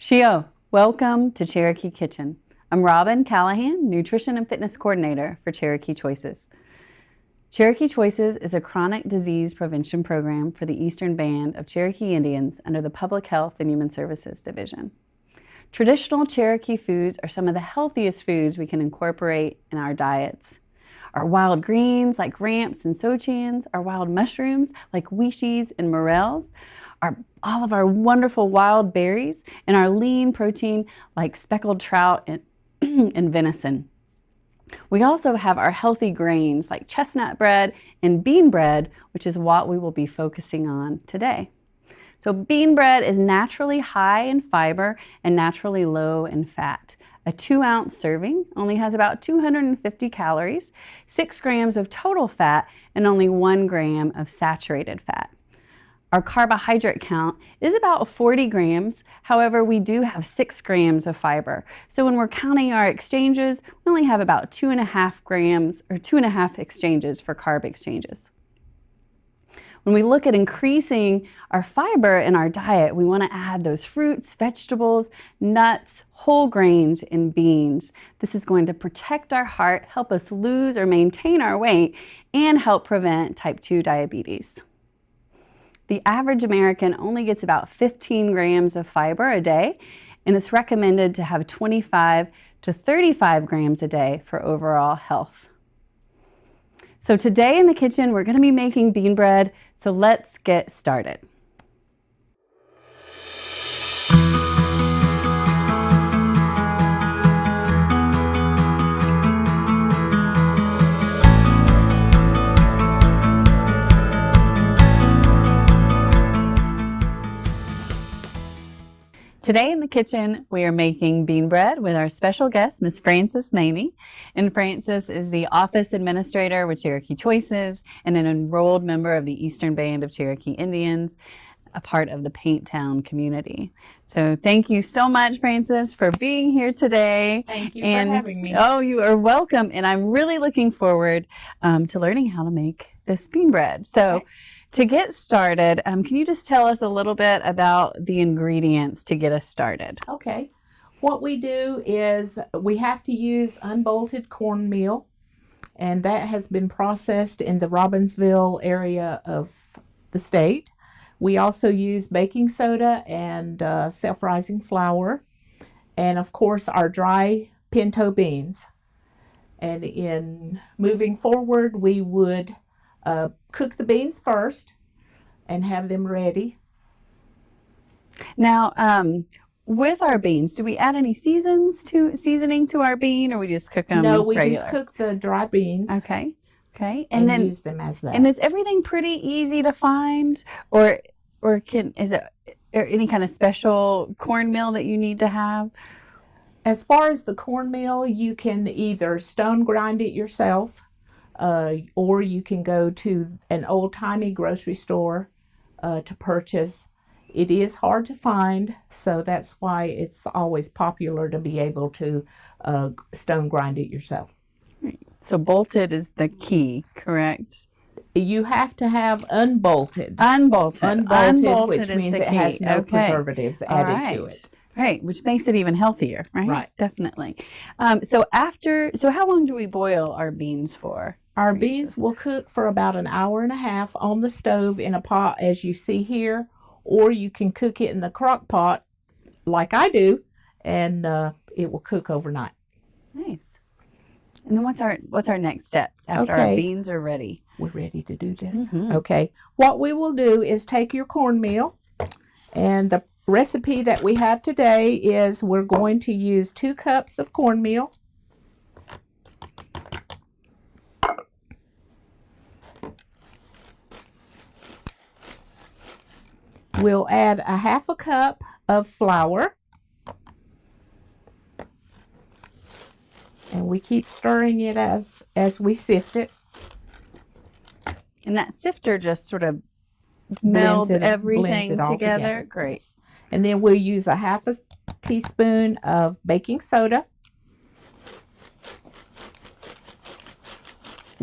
Shio, welcome to Cherokee Kitchen. I'm Robin Callahan, Nutrition and Fitness Coordinator for Cherokee Choices. Cherokee Choices is a chronic disease prevention program for the Eastern Band of Cherokee Indians under the Public Health and Human Services Division. Traditional Cherokee foods are some of the healthiest foods we can incorporate in our diets. Our wild greens like ramps and sochans, our wild mushrooms like wishes and morels, all of our wonderful wild berries, and our lean protein like speckled trout and venison. We also have our healthy grains like chestnut bread and bean bread, which is what we will be focusing on today. So bean bread is naturally high in fiber and naturally low in fat. A 2-ounce serving only has about 250 calories, 6 grams of total fat, and only 1 gram of saturated fat. Our carbohydrate count is about 40 grams. However, we do have 6 grams of fiber. So when we're counting our exchanges, we only have about 2.5 grams or 2.5 exchanges for carb exchanges. When we look at increasing our fiber in our diet, we want to add those fruits, vegetables, nuts, whole grains, and beans. This is going to protect our heart, help us lose or maintain our weight, and help prevent type 2 diabetes. The average American only gets about 15 grams of fiber a day, and it's recommended to have 25 to 35 grams a day for overall health. So today in the kitchen, we're going to be making bean bread, so let's get started. Today in the kitchen, we are making bean bread with our special guest, Ms. Frances Maney. And Frances is the office administrator with Cherokee Choices and an enrolled member of the Eastern Band of Cherokee Indians, a part of the Paint Town community. So thank you so much, Frances, for being here today. Thank you for having me. Oh, you are welcome. And I'm really looking forward to learning how to make this bean bread. So. Okay. To get started, can you just tell us a little bit about the ingredients to get us started? Okay. What we do is we have to use unbolted cornmeal, and that has been processed in the Robbinsville area of the state. We also use baking soda and self-rising flour, and of course our dry pinto beans. And in moving forward, we would cook the beans first and have them ready. Now, with our beans, do we add any seasoning to our bean, or we just cook them? No, we regular? just cook the dry beans. Okay. And then use them as that. And is everything pretty easy to find, or is there any kind of special cornmeal that you need to have? As far as the cornmeal, you can either stone grind it yourself. Or you can go to an old-timey grocery store to purchase. It is hard to find, so that's why it's always popular to be able to stone grind it yourself. Right. So bolted is the key, correct? You have to have unbolted. Unbolted, which means it has no preservatives added to it. Right, which makes it even healthier, right? Right. Definitely. So how long do we boil our beans for? Our beans will cook for about an hour and a half on the stove in a pot, as you see here, or you can cook it in the crock pot like I do, and it will cook overnight. Nice. And then what's our next step after our beans are ready? We're ready to do this. Mm-hmm. Okay. What we will do is take your cornmeal, and the recipe that we have today is we're going to use 2 cups of cornmeal. We'll add a 1/2 cup of flour. And we keep stirring it as we sift it. And that sifter just sort of melds everything together. Great. And then we'll use a 1/2 teaspoon of baking soda.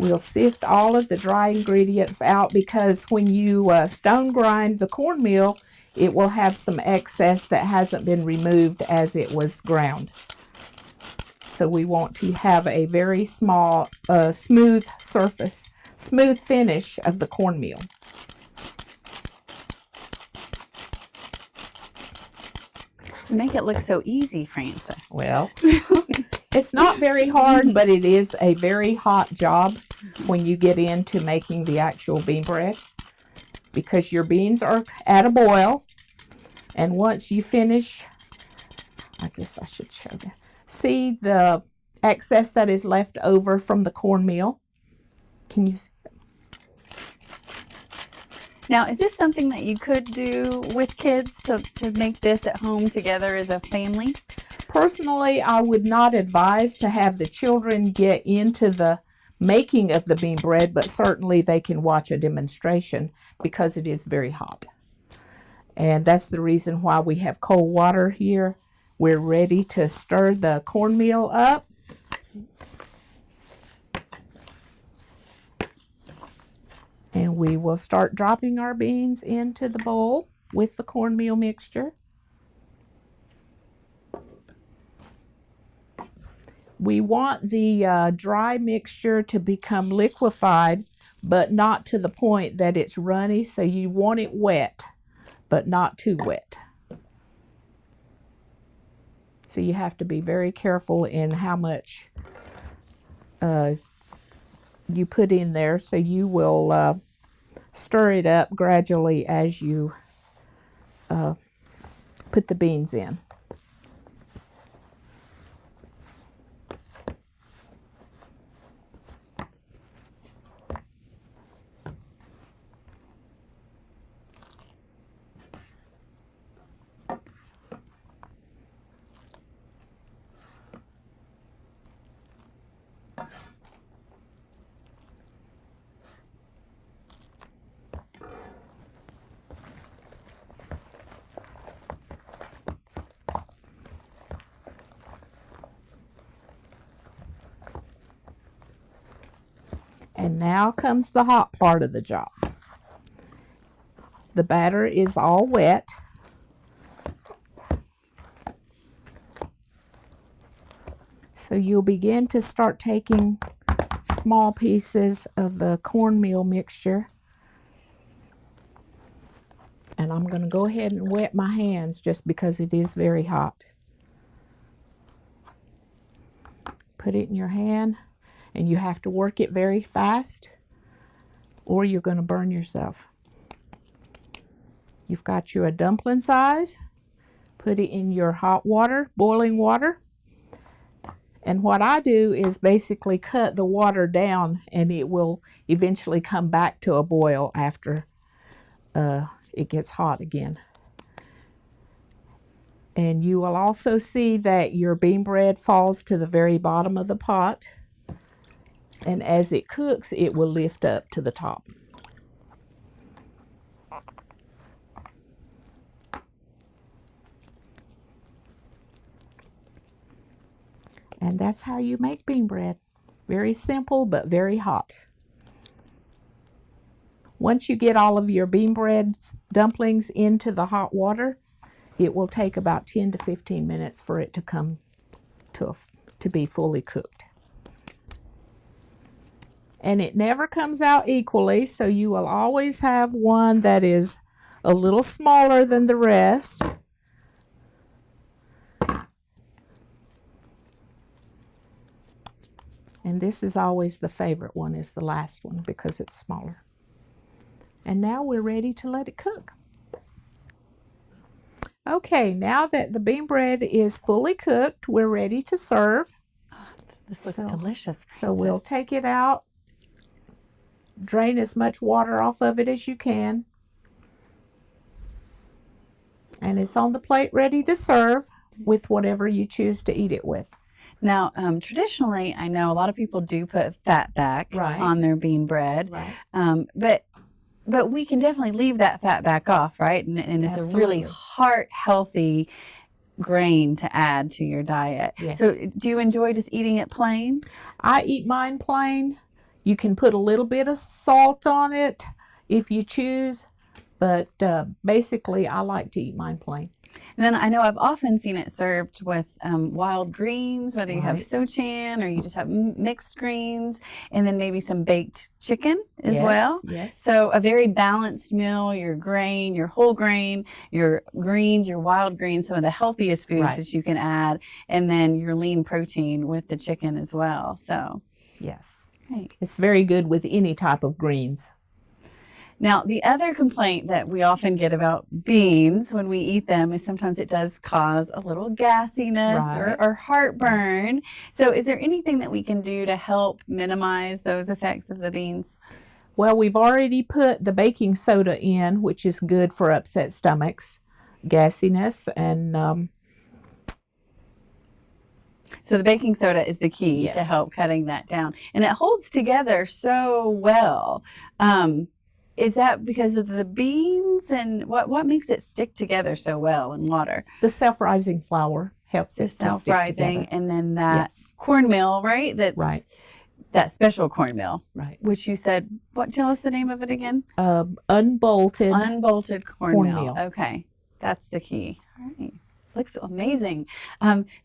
We'll sift all of the dry ingredients out because when you stone grind the cornmeal, it will have some excess that hasn't been removed as it was ground. So we want to have a very small, smooth surface, smooth finish of the cornmeal. You make it look so easy, Frances. Well, it's not very hard, but it is a very hot job when you get into making the actual bean bread, because your beans are at a boil, and once you finish, I guess I should show that. See the excess that is left over from the cornmeal? Can you see? Now, is this something that you could do with kids to make this at home together as a family? Personally, I would not advise to have the children get into the making of the bean bread, but certainly they can watch a demonstration because it is very hot. And that's the reason why we have cold water here. We're ready to stir the cornmeal up. And we will start dropping our beans into the bowl with the cornmeal mixture. We want the dry mixture to become liquefied, but not to the point that it's runny, so you want it wet, but not too wet. So you have to be very careful in how much you put in there. So you will stir it up gradually as you put the beans in. And now comes the hot part of the job. The batter is all wet. So you'll begin to start taking small pieces of the cornmeal mixture. And I'm going to go ahead and wet my hands just because it is very hot. Put it in your hand. And you have to work it very fast or you're going to burn yourself. You've got you a dumpling size. Put it in your hot water, boiling water. And what I do is basically cut the water down, and it will eventually come back to a boil after it gets hot again. And you will also see that your bean bread falls to the very bottom of the pot. And as it cooks, it will lift up to the top. And that's how you make bean bread. Very simple, but very hot. Once you get all of your bean bread dumplings into the hot water, it will take about 10 to 15 minutes for it to come to be fully cooked. And it never comes out equally, so you will always have one that is a little smaller than the rest. And this is always the favorite one, is the last one, because it's smaller. And now we're ready to let it cook. Okay, now that the bean bread is fully cooked, we're ready to serve. This looks delicious. So we'll take it out. Drain as much water off of it as you can. And it's on the plate ready to serve with whatever you choose to eat it with. Now, traditionally, I know a lot of people do put fat back on their bean bread, but we can definitely leave that fat back off, right? And it's a really heart-healthy grain to add to your diet. Yes. So do you enjoy just eating it plain? I eat mine plain. You can put a little bit of salt on it if you choose, But basically, I like to eat mine plain. And then I know I've often seen it served with wild greens, whether you have Right. sochan or you just have mixed greens, and then maybe some baked chicken as Yes, well. yes. So a very balanced meal, your grain, your whole grain, your greens, your wild greens, some of the healthiest foods Right. that you can add, and then your lean protein with the chicken as well. So, Yes. right. It's very good with any type of greens. Now, the other complaint that we often get about beans when we eat them is sometimes it does cause a little gassiness Right. or heartburn. So, is there anything that we can do to help minimize those effects of the beans? Well, we've already put the baking soda in, which is good for upset stomachs, gassiness, and So, the baking soda is the key to Yes. help cutting that down. And it holds together so well. Is that because of the beans, and what makes it stick together so well in water? the self-rising flour helps The it to stick self-rising, together. and then that Yes. cornmeal, right? That's Right. that special cornmeal, Right. which you said. What? Tell us the name of it again. Unbolted. Unbolted cornmeal. cornmeal. Okay, that's the key. All right. Looks amazing.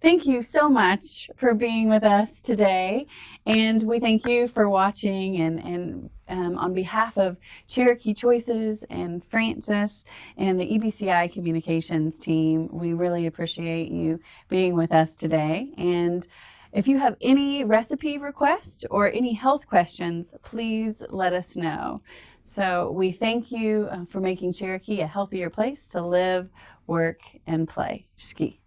Thank you so much for being with us today. And we thank you for watching. And on behalf of Cherokee Choices and Francis and the EBCI Communications team, we really appreciate you being with us today. And if you have any recipe requests or any health questions, please let us know. So we thank you for making Cherokee a healthier place to live, work, and play. Ski.